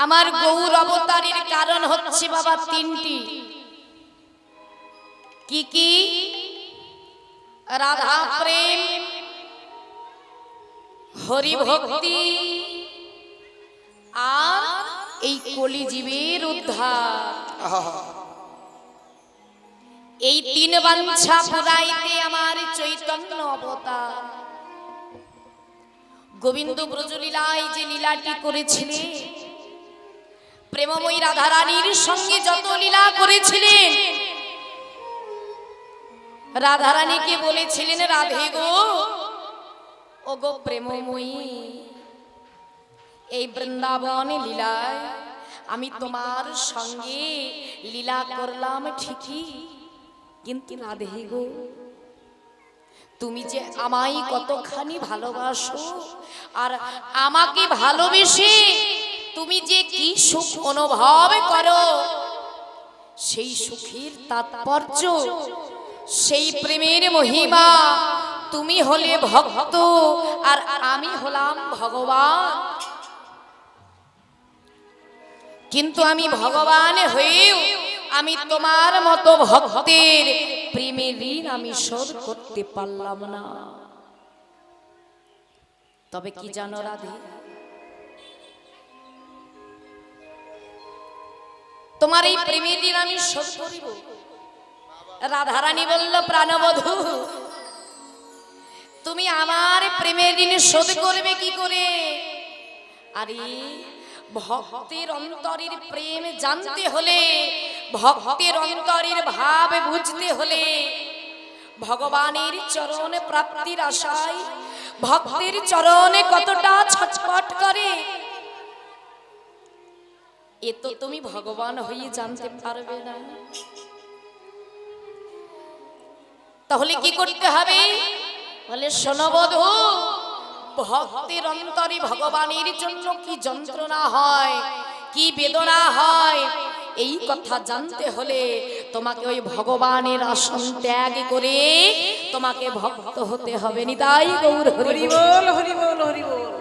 আমার গৌর অবতারের কারণ হচ্ছে বাবা তিনটি। কি কি? রাধা প্রেম, হরি ভক্তি, আর এই কলিজীবের উদ্ধার। এই তিন বাঞ্ছা পুরাইতে আমার চৈতন্য অবতার গোবিন্দ ব্রজলীলায় যে লীলাটি করেছিলেন, প্রেমময়ী রাধারানীর সঙ্গে যত লীলা করেছিলেন, রাধারানীকে বলেছিলেন, রাধে গো, ও গো প্রেমময়ী, এই বৃন্দাবন লীলায় আমি তোমার সঙ্গে লীলা করলাম ঠিকই, কিন্তু রাধে গো, তুমি যে আমায় কতখানি ভালোবাসো, আর আমাকে ভালোবেসে তুমি যে কি সুখ অনুভব করো, সেই সুখের তাৎপর্য, সেই প্রেমের মহিমা, তুমি হলে ভক্ত আর আমি হলাম ভগবান। কিন্তু আমি ভগবান হয়েও আমি তোমার মতো ভক্তের প্রেমের ঋণ আমি শোধ করতে পারলাম না। তবে কি জানো রাধে, তোমার এই প্রেমের ঋণ আমি শোধ করিব। রাধারানী বলল, প্রাণবধূ, তুমি আমার প্রেমের ঋণ শোধ করবে কি করে? আরে ভক্তের অন্তরের প্রেম জানতে হলে, ভক্তের অন্তরের ভাব বুঝতে হলে, ভগবানের চরণ প্রাপ্তির আশায় ভক্তের চরণে কতটা ছটফট করে, এ তো তুমি ভগবান হয়ে জানতে পারবে না। তাহলে কি করতে হবে? বলে, শোনো বধূ, ভক্তের অন্তরে ভগবানের জন্য কি যন্ত্রণা হয়, কি বেদনা হয়, এই কথা জানতে হলে তোমাকে ওই ভগবানের আসন ত্যাগ করে তোমাকে ভক্ত হতে হবে। নিতাই গৌর হরি বল, হরি বল, হরি বল।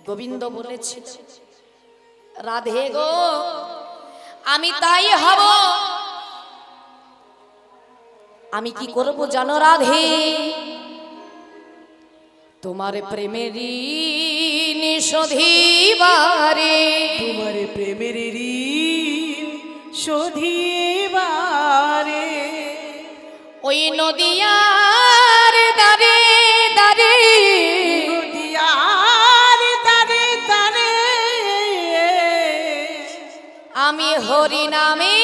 গোবিন্দ বলেছে, রাধে গো, আমি তাই হব। আমি কি করব জানো রাধে? তোমার প্রেমের ঋণ শোধিবারে, তোমার প্রেমের ঋণ শোধিবারে, ওই নদিয়ার দারে দারে, নদিয়ার দারে দারে, আমি হরি নামে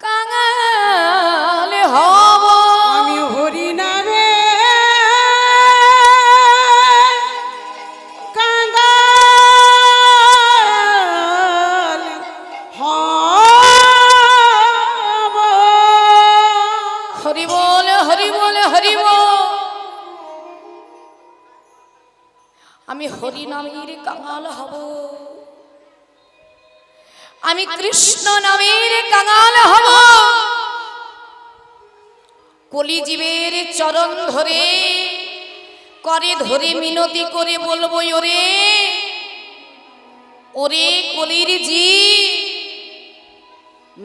কাঙাল হব। আমি হরি নামে কাঙাল হব। হরি বল, হরি বল, হরি বল। আমি হরি নামের কাঙাল হব, আমি কৃষ্ণ নামের কাঙাল হব। কলিজীবের চরণ ধরে করে ধরে মিনতি করে বলবো, ওরে ওরে কলির জি,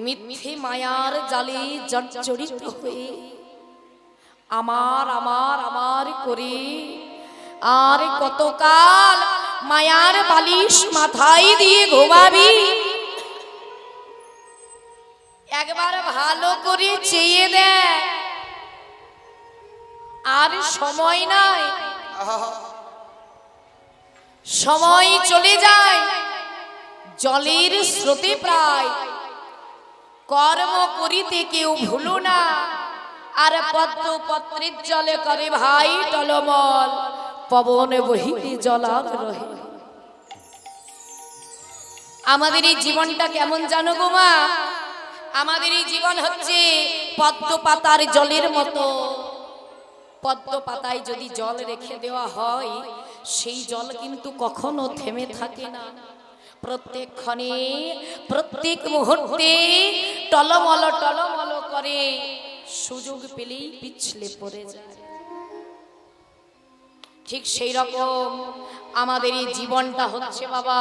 মিথ্যে মায়ার জালে জর্জরিত হয়ে আমার আমার আমার করে আর কতকাল মায়ার বালিশ মাথায় দিয়ে ঘুমাবি? একবার ভালো করে চেয়ে দেয়, আর সময় নাই, সময় চলে যায় জলের স্রোতে প্রায়। কর্ম করিতে কেউ ভুলো না, আর পদ্ম পত্রের জলে করে ভাই টলমল, পবন বহিতে জলার রহে। আমাদের এই জীবনটা কেমন জানো গো মা? আমাদের এই জীবন হচ্ছে পদ্ম পাতার জলের মতো। পদ্ম পাতায় যদি জল রেখে দেওয়া হয়, সেই জল কিন্তু কখনো থেমে থাকে না। প্রত্যেক ক্ষণে প্রত্যেক মুহূর্তে টলমল টলমল করে, সুযোগ পেলেই পিছলে পড়ে যায়। ঠিক সেই রকম আমাদের এই জীবনটা হচ্ছে বাবা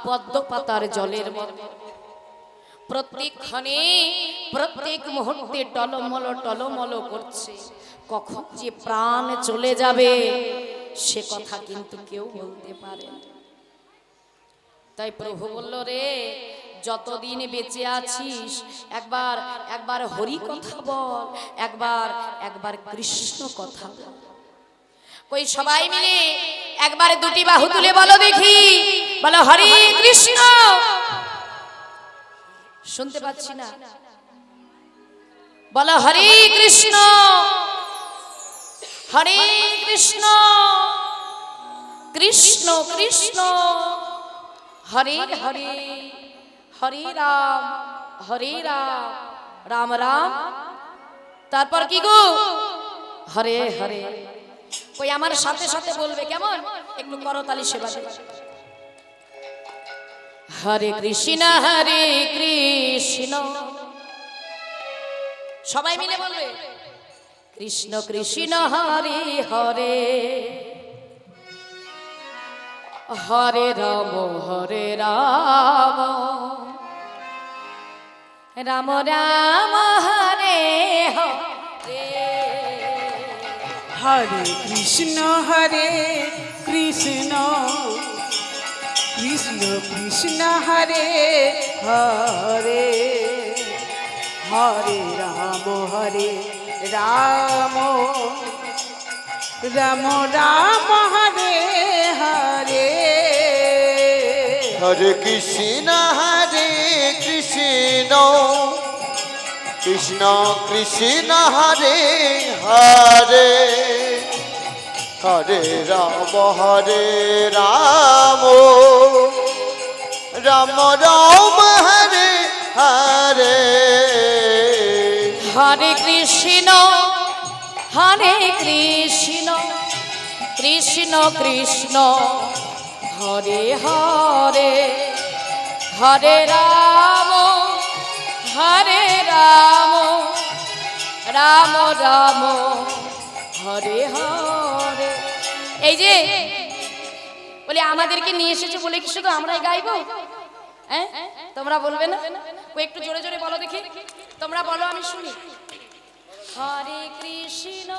পদ্ম পাতার জলের মতো, প্রত্যেক ক্ষণে প্রত্যেক মুহূর্তে টলমল করছে। কখন যে প্রাণ চলে যাবে সে কথা কিন্তু কেউ বলতে পারে না। তাই প্রভু বলল, রে যতদিন বেঁচে আছিস একবার একবার হরি কথা বল, একবার কৃষ্ণ কথা বল। কই সবাই মিলে একবার দুটি বাহু তুলে বলো দেখি, বলো হরে কৃষ্ণ। শুনতে পাচ্ছি না, বলো হরে কৃষ্ণ হরে কৃষ্ণ কৃষ্ণ কৃষ্ণ হরে হরে হরে রাম রাম রাম তারপর কি গো হরে হরে। ওই আমার সাথে সাথে বলবে, কেমন একটু করতালি সেবা দেবে। হরে কৃষ্ণ সবাই মিলে বলবে, কৃষ্ণ কৃষ্ণ হরে হরে হরে রাম রাম রাম হরে হরে। হরে কৃষ্ণ কৃষ্ণ কৃষ্ণ হরে হরে হরে রাম রাম রাম হরে হরে। হরে কৃষ্ণ কৃষ্ণ কৃষ্ণ হরে হরে হরে রাম রাম রাম হরে হরে। হরে কৃষ্ণ কৃষ্ণ কৃষ্ণ হরে হরে হরে রাম রাম রাম হরে হরে। এই যে বলে আমাদেরকে নিয়ে এসেছে বলে কি শুধু আমরাই গাইবো? হ্যাঁ, তোমরা বলবে না? একটু জোরে জোরে বলো দেখি, তোমরা বলো আমি শুনি। হরে কৃষ্ণ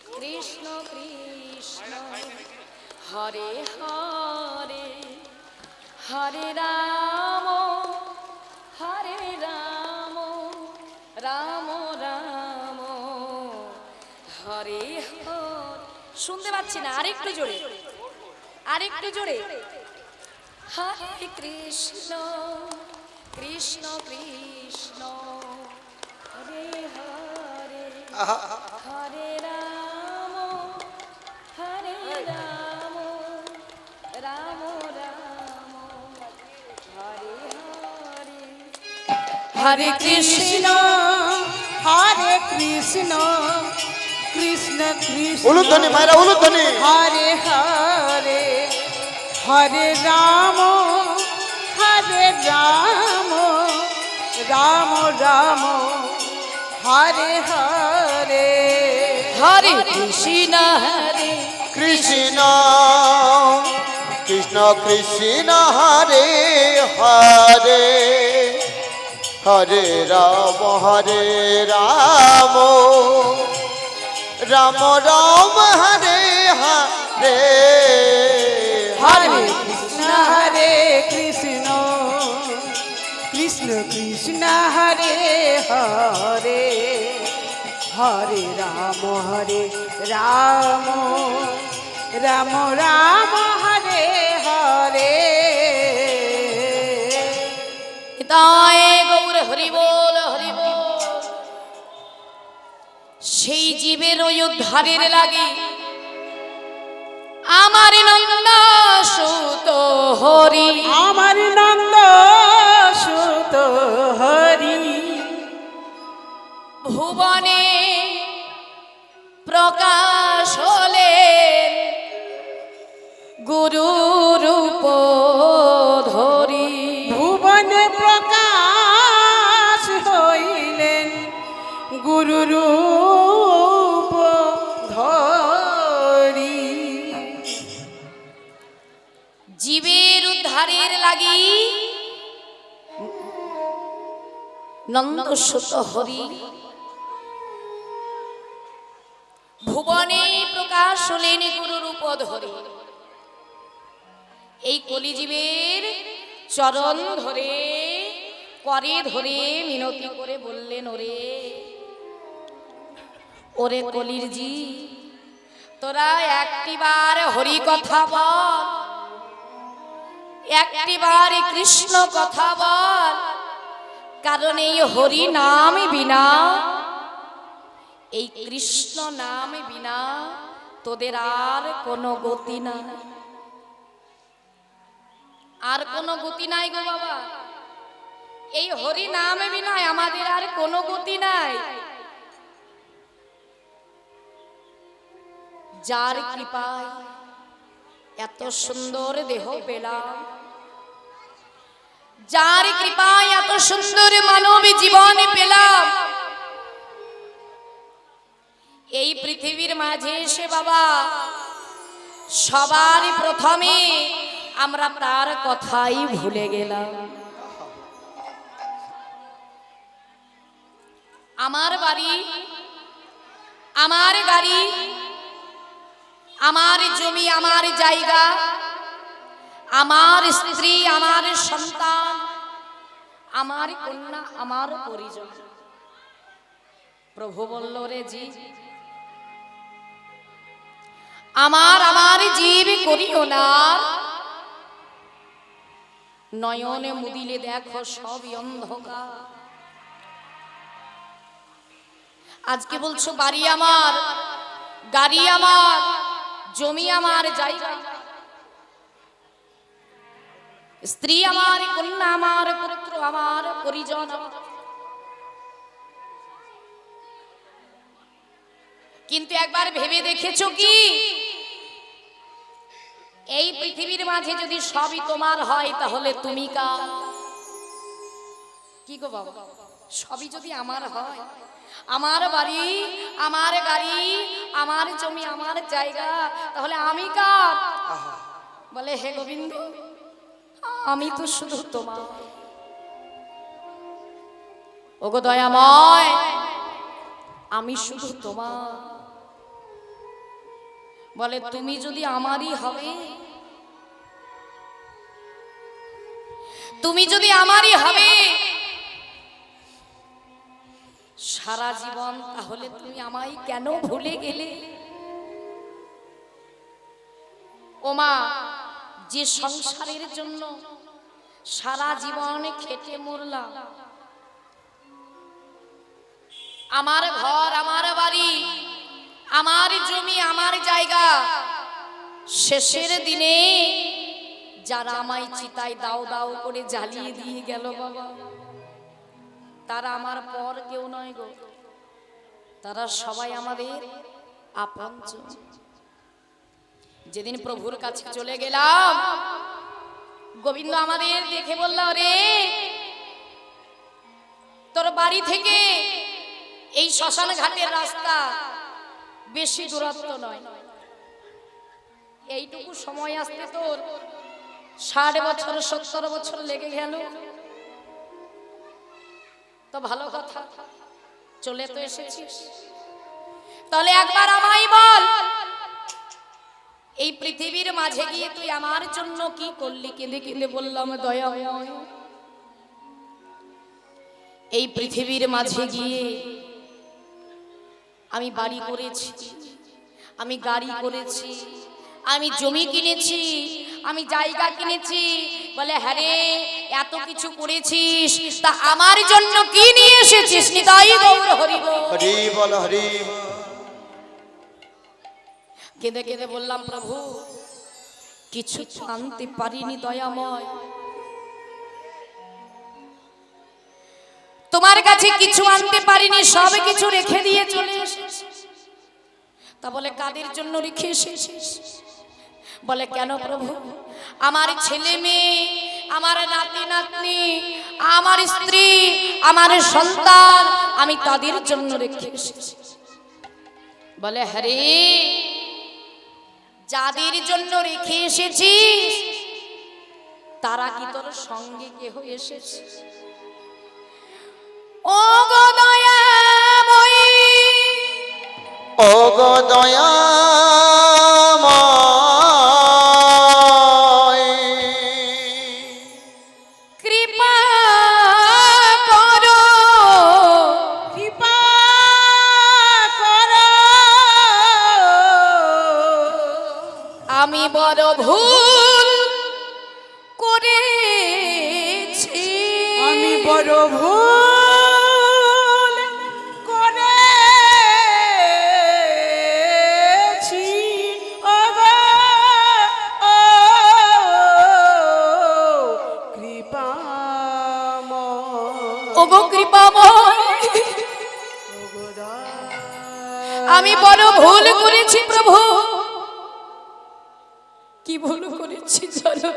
কৃষ্ণ কৃষ্ণ হরে হরে হরে রাম রাম রাম হরে হরে। শুনতে পাচ্ছি না, আরেকটু জোরে হরে কৃষ্ণ কৃষ্ণ কৃষ্ণ হরে হরে হরে রাম রাম রাম হরে হরে। হরে কৃষ্ণ কৃষ্ণ কৃষ্ণ উলুধ্বনি মায়েরা উলুধ্বনি। হরে হরে হরে রাম রাম রাম হরে হরে। হরে কৃষ্ণ কৃষ্ণ কৃষ্ণ হরে হরে হরে রাম রাম রাম হরে হরে। হরে কৃষ্ণ কৃষ্ণ কৃষ্ণ হরে হরে হরে রাম রাম রাম হরে হরে। তাই গৌর হরি বল হরি বল। সেই জীবের ওই উদ্ধারের লাগে আমার নন্দ সুত হরি, আমার নন্দ সুত হরি ভুবনে প্রকাশ হলেন গুরু রূপ ধরি। ভুবনে প্রকাশ হইলেন গুরু রূপ ধরি। জীবের উদ্ধারের লাগি নন্দসুত হরি ভুবনে প্রকাশ হলেন গুরুরূপ ধরে। এই কলিজীবের চরণ ধরে করে ধরে মিনতি করে বললেন, ওরে ওরে কলির জি, তোরা একটিবার হরি কথা বল, একটিবার কৃষ্ণ কথা বল, কারণ এই হরি নাম বিনা, এই কৃষ্ণ নাম বিনা তোদের আর কোনো গতি নাই, আর কোনো গতি নাই গো বাবা। এই হরি নাম বিনা আমাদের আর কোনো গতি নাই। যার কৃপায় এত সুন্দর দেহ পেলাম, যার কৃপায় এত সুন্দর মানব জীবন পেলাম, এই পৃথিবীর মাঝে এসে বাবা সবার প্রথমে আমরা তার কথাই ভুলে গেলাম। আমার বাড়ি, আমার গাড়ি, আমার জমি, আমার জায়গা, আমার স্ত্রী, আমার সন্তান, আমার কন্যা, আমার পরিজন। প্রভু বলল, রে জি, আমার আমার জীব করিও না, নয়নে মুদিলে দেখো সবই অন্ধকার। আজকে বলছো বাড়ি আমার, গাড়ি আমার, জমি আমার, জায়গা, স্ত্রী আমার, কন্যা আমার, পুত্র আমার, পরিজন আমার। কিন্তু একবার ভেবে দেখেছো কি, এই পৃথিবীর মাঝে যদি সবই তোমার হয় তাহলে তুমি কার? কি গো বাবা, সবই যদি আমার হয়, আমার বাড়ি, আমার গাড়ি, আমার জমি, আমার জায়গা, তাহলে আমি কার? বলে, হে গোবিন্দ, আমি তো শুধু তোমার। ওগো দয়াময়, আমি শুধু তোমার। বলে, তুমি যদি আমারই হবে, তুমি যদি আমারই হবে সারা জীবন, তাহলে তুমি আমায় কেন ভুলে গেলে? ওমা, যে সংসারের জন্য সারা জীবন খেটে মরলাম, আমার ঘর, আমার বাড়ি, আমার জমি, আমার জায়গা, শেষের দিনে যারা আমায় চিতায় দাও দাও করে জ্বালিয়ে দিয়ে গেল বাবা, তারা আমার পর কেউ নয় গো, তারা সবাই আমাদের আপনজন। যেদিন প্রভুর কাছে চলে গেলাম, গোবিন্দ আমাদের দেখে বলল, রে তোর বাড়ি থেকে এই শ্মশান ঘাটের রাস্তা বেশি দূরত্ব নয়, এইটুকু সময় আসতে তোর 60 বছর 70 বছর লেগে গেল। তো ভালো কথা, চলে তো এসেছিস, তাহলে একবার আমায় বল, এই পৃথিবীর মাঝে গিয়ে তুই আমার জন্য কি করলি? কেঁদে কেঁদে বললাম, দয়াময়, এই পৃথিবীর মাঝে গিয়ে আমি বাড়ি করেছি, আমি গাড়ি করেছি, আমি জমি কিনেছি, আমি জায়গা কিনেছি। বলে, হ্যাঁ রে, এত কিছু করেছিস, তা আমার জন্য কি নিয়ে এসেছিস? নিতাই গৌর হরি বল, হরি বল, হরি। কেঁদে কেঁদে বললাম, প্রভু কিছু আনতে পারিনি দয়াময়, তোমার কাছে কিছু আনতে পারিনি, সব কিছু রেখে দিয়ে চলে এসেছি। তা বলে, কাদের জন্য রেখে এসেছিস? বলে, কেন প্রভু, আমার ছেলে মেয়ে, আমার নাতি নাতনি, আমার স্ত্রী, আমার সন্তান, আমি তাদের জন্য রেখে এসেছি। বলে, হ্যাঁ রে, যাদের জন্য রেখে এসেছিস তারা কি তোর সঙ্গে কেহ এসেছে? ও গো দয়াময়ী, ও গো দয়াময়, কৃপা করো, কৃপা করো, আমি বড় ভুল করেছি, আমি বড় ভুল করেছি। ওগো ও কৃপাময়, ওগো কৃপাময়, ওগো আমি বড় ভুল করেছি প্রভু। কি ভুল করেছি জানো?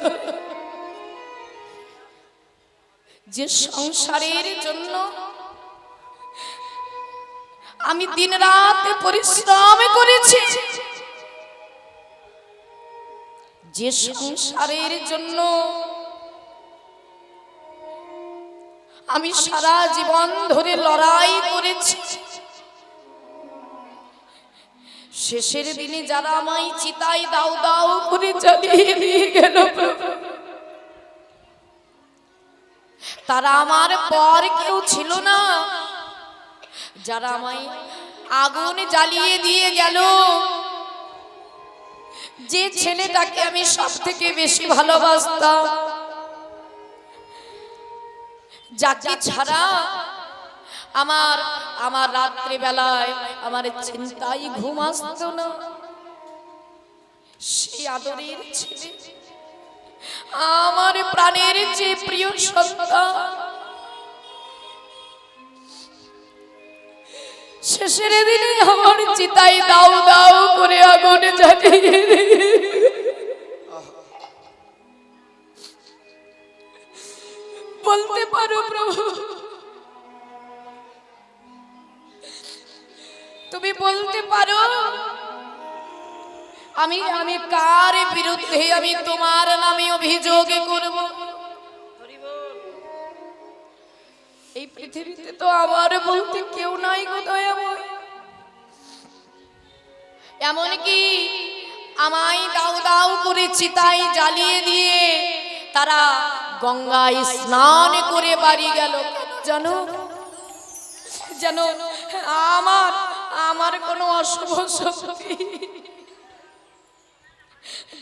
যে সংসারের জন্য আমি দিন রাত পরিশ্রম করেছি, যে সংসারের জন্য আমি সারা জীবন ধরে লড়াই করেছি, শেষের দিনে যারা আমায় চিতায় দাও দাও করে জ্বালিয়ে দিয়ে গেল প্রভু, তারা আমার পর কেউ ছিল না। যারা আমায় আগুন জ্বালিয়ে দিয়ে গেল, যে ছেলেটাকে আমি সব থেকে বেশি ভালোবাসতাম, যাকে ছাড়া আমার রাত্রি বেলায় আমার চিন্তায় ঘুম আসতো না, সেই আদরের ছেলে, আমার প্রাণের যে প্রিয় সন্তান, শেষের দিনে আমার চিতায় দাও দাও করে আগুন জ্বালিয়ে বলতে পারো প্রভু, তুমি বলতে পারো আমি কার বিরুদ্ধে আমি তোমার নামে অভিযোগ করব? এই পৃথিবীতে তো আমার বলতে কেউ নাই গো দয়াময়। এমনকি আমায় দাও দাও করে চিতায় জ্বালিয়ে দিয়ে তারা গঙ্গায় স্নান করে বাড়ি গেল। জানো যেন আমার কোনো অশুভ শক্তি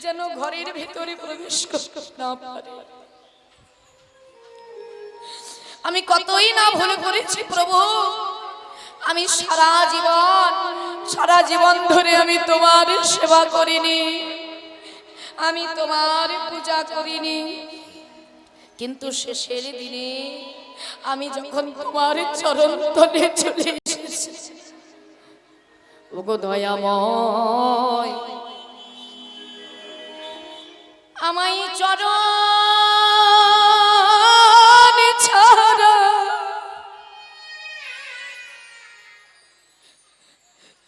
যেন ঘরের ভিতরে প্রবেশ করতে না পারে। আমি কতই না ভুল করেছি প্রভু, আমি সারা জীবন ধরে আমি তোমার সেবা করিনি, আমি তোমার পূজা করিনি, কিন্তু শেষের দিনে আমি যখন তোমার চরণ তলে চলে এসেছি, ওগো দয়াময়, আমায় চরণ ছাড়া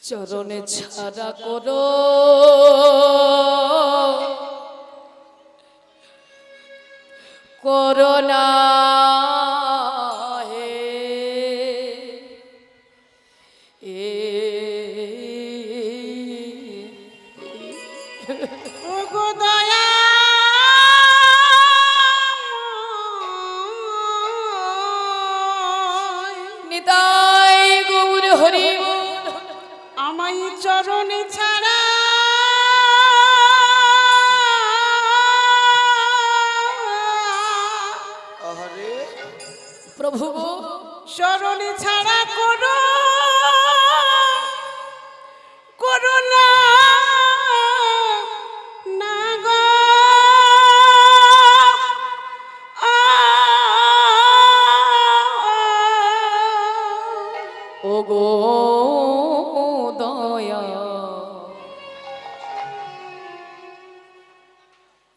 চরণে ছাড়া করো করোনা হে ওগো দয়া নিতাই গৌর হরি আমায় চরণে ছাড়া আহারে প্রভু চরণে ছাড়া করো করুণা না গো ওগো দয়া,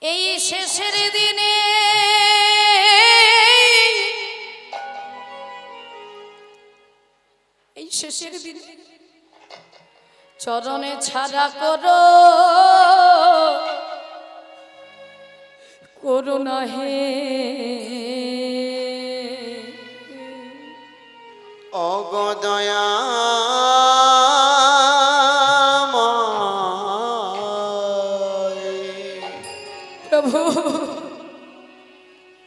এই শেষের দিনে চরণে ছাড়া করো করুণা করুণা হে অগদয়া প্রভু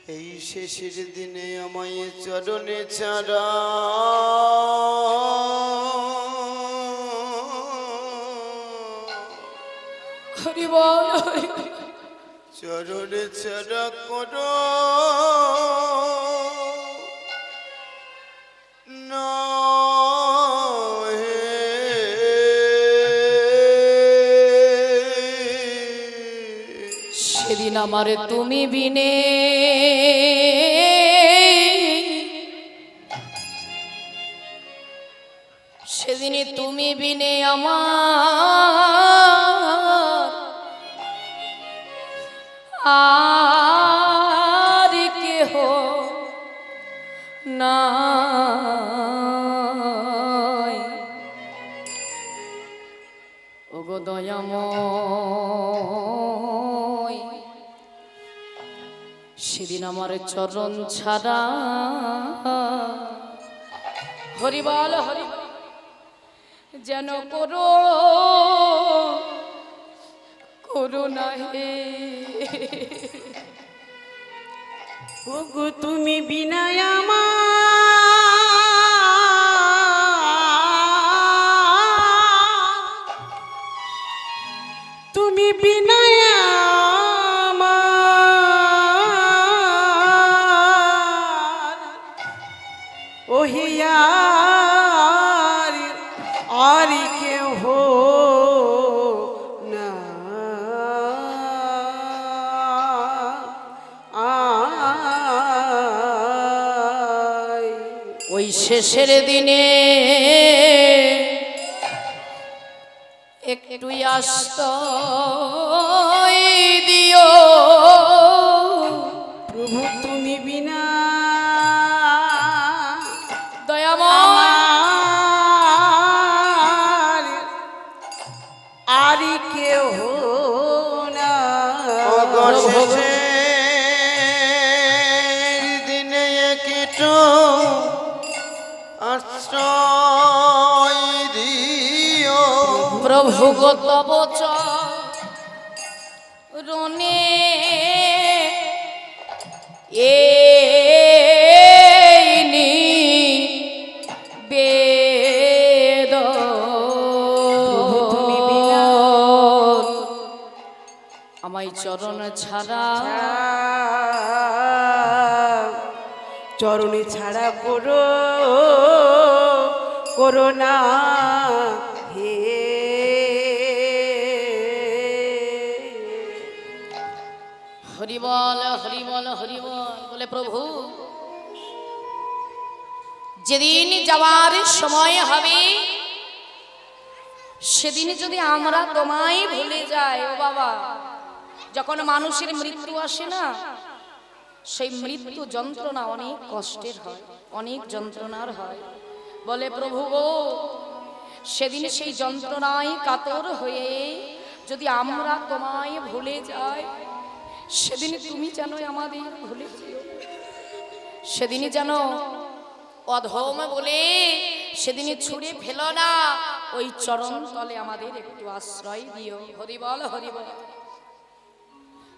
এই শেষের দিনে আমায় চরণে ছাড়া হরি বল হরি বল। চরণে ছাড়া করো না হে। সেদিন আমার তুমি বিনে সেদিনে তুমি বিনে আমার আর কেহ নাই ওগো দয়াময় সেদিন আমার চরণ ছাড়া হরি বল হরি বল। যেন করুণা হে ওগো তুমি বিনা তুমি বিনা ওহিয়ার আর কেহ না ওই শেষের দিনে একটু আশ্রয় দিও প্রভু তুমি বিনা দয়াময় আমার আর কেহ না অবশেষের দিনে একটু আশ্রয় দিও প্রভু গো তব চরণে আমায় চরণ ছাড়া চরণে ছাড়া করো না হে হরি বল হরি বল হরি বল বলে প্রভু যেদিন যাওয়ার সময় হবে সেদিন যদি আমরা তোমায় ভুলে যাই ও বাবা যখন মানুষের মৃত্যু আসে না সেই মৃত্যু যন্ত্রণা অনেক কষ্টের হয় অনেক যন্ত্রণার হয় বলে প্রভু গো সেদিন সেই যন্ত্রণায় কাতর হয়ে যদি আমরা তোমায় ভুলে যাই সেদিন তুমি যেন আমাদের ভুলে যেও সেদিনই যেন অধম বলে সেদিনই ছুঁড়ে ফেলো না ওই চরণ তলে আমাদের একটু আশ্রয় দিও হরি বল হরি বল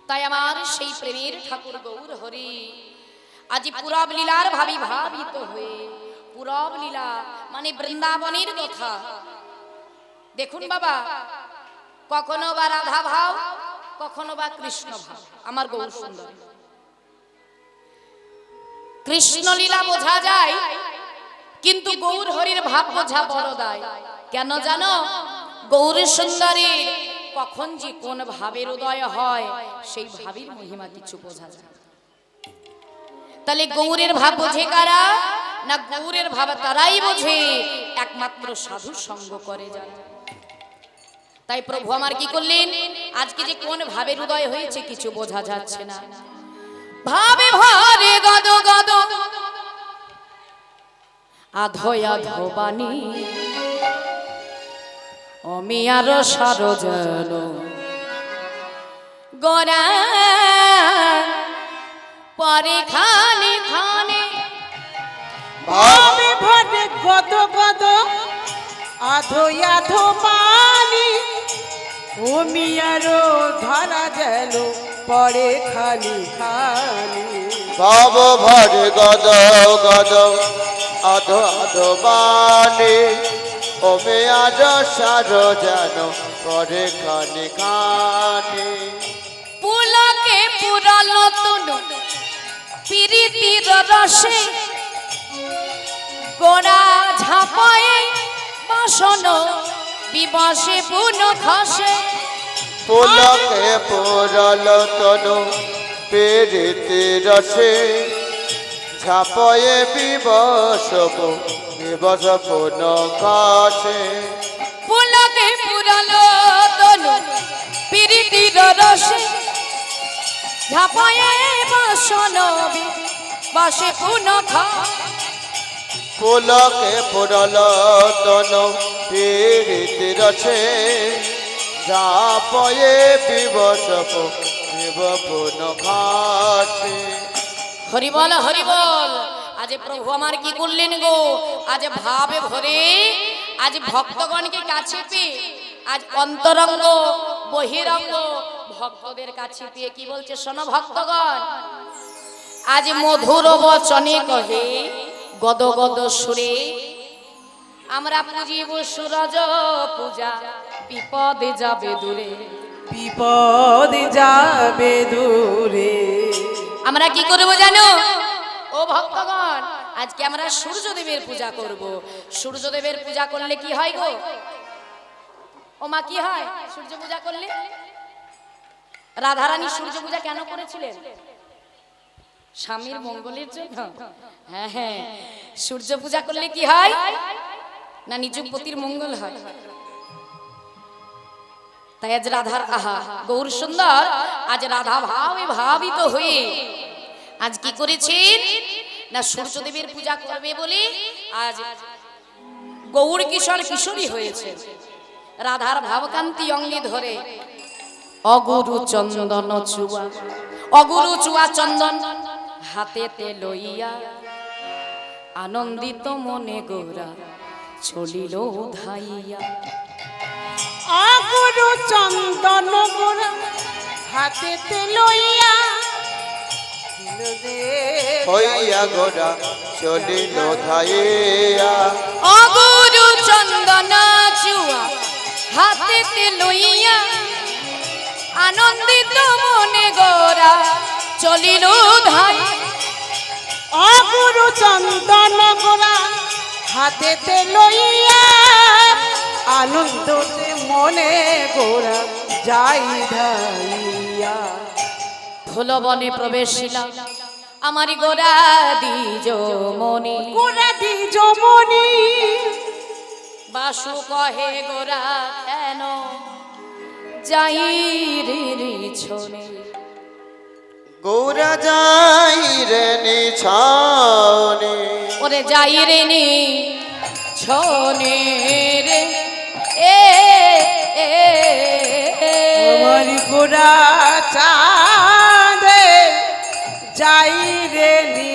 তাই আমার সেই প্রেমের ঠাকুর গৌর হরি আজি পুরব লীলার ভাবিত হয়ে পুরব লীলা মানে বৃন্দাবনের কথা দেখুন বাবা কখনো বা রাধা ভাব কখনো বা কৃষ্ণ ভাব আমার গৌর সুন্দর কৃষ্ণ লীলা বোঝা যায় কিন্তু গৌর হরির ভাব বোঝা বড় দায় কেন জানো গৌর সুন্দরীর কখন যে কোন ভাবের উদয় হয় সেই ভাবের মহিমা কিছু বোঝা যায় তাহলে গৌরের ভাব বোঝে কারা না গৌরের ভাব তারাই বোঝে একমাত্র সাধু সঙ্গ করে যায় তাই প্রভু আমার কি করলেন আজকে যে কোন ভাবের উদয় হয়েছে কিছু বোঝা যাচ্ছে না ভাবে ভরে গদ গদ আধো আধো বাণী অমিয়ার সরজন গোরা পরে খানে খানে ভাবে ভরে গদ গদ আধো আধো পানি ও মিয়ারো ধরা গেল পরে খালি খালি ভাব ভরে গদ গদ আধো আধো বাণী ওমে আজ সার যেন করে খানি খানি পুলকে পুরালো তনু প্রীতির রসে গোড়া ঝাপায়ে বাসন বিবাসে পুন খসে পুলকে পুরল তনু পেরিতে রসে ঝাপয়ে বিবসব বিবস পুন কাছে পুলকে পুরালো তনু প্রীতির রসে ঝাপায়ে বাসন বিবাসে পুন খসে পুলকে পুরল তনু পেরিতে রসে ঝাপয়ে বিবসব বিব পুন কাছে হরিবল হরিবল। আজ প্রভু আমার কি করলেন গো, আজ ভাবে ভরে আজ ভক্তগণকে কাছে পেয়ে আজ অন্তরঙ্গ বহিরঙ্গ ভক্তদের কাছে পেয়ে কি বলছে শোনো ভক্তগণ, আজ মধুর বচনে কহে গদ গদ সুরে আমরা পুজিব সূরজ পূজা বিপদে যাবে দূরে। বিপদ যাবে দূরে আমরা কি করব জানো ও ভক্তগণ, আজকে আমরা সূর্যদেবের পূজা করব। সূর্যদেবের পূজা করলে কি হয় গো ও মা, কি হয় সূর্য পূজা করলে? রাধারানী সূর্য পূজা কেন করেছিলেন? স্বামীর মঙ্গলের জন্য। হ্যাঁ হ্যাঁ, সূর্য পূজা করলে কি হয় না নিজ পতির মঙ্গল হয়। তাই আজ রাধার আহা গৌর সুন্দর আজ রাধা ভাবে ভাবিত হয়ে আজ কি করেছেন না সূর্যদেবের পূজা করবে বলে আজ গৌর কিশোর কিশোরী হয়েছে। রাধার ভাবকান্তি অঙ্গে ধরে অগুরু চন্দন চুয়া অগুরু চুয়া চন্দন হাতেতে লইয়া আনন্দিত মনে গোরা চলিল ধাইয়া। অগুরু চন্দন গোরা হাতেতে লইয়া হইয়া গোরা চলিল ধাইয়া অগুরু চন্দন চুয়া হাতেতে লইয়া আনন্দিত মনে গোরা চলিল ধাই। অগুরু চন্দন গোরা হাতেতে লইয়া আনন্দতে মনে গোরা যাই ধাইয়া। ফুলবনে প্রবেশিলাম আমারি গোরা দ্বিজ মনি। গোরা দ্বিজ মনি বাসু কহে গোরা কেন যাই রে ছনে। গৌরা যাই রে নিছানে ওরে যাই রে নি ছনে রে এ আমার গোরা চাঁদে যাই রে নি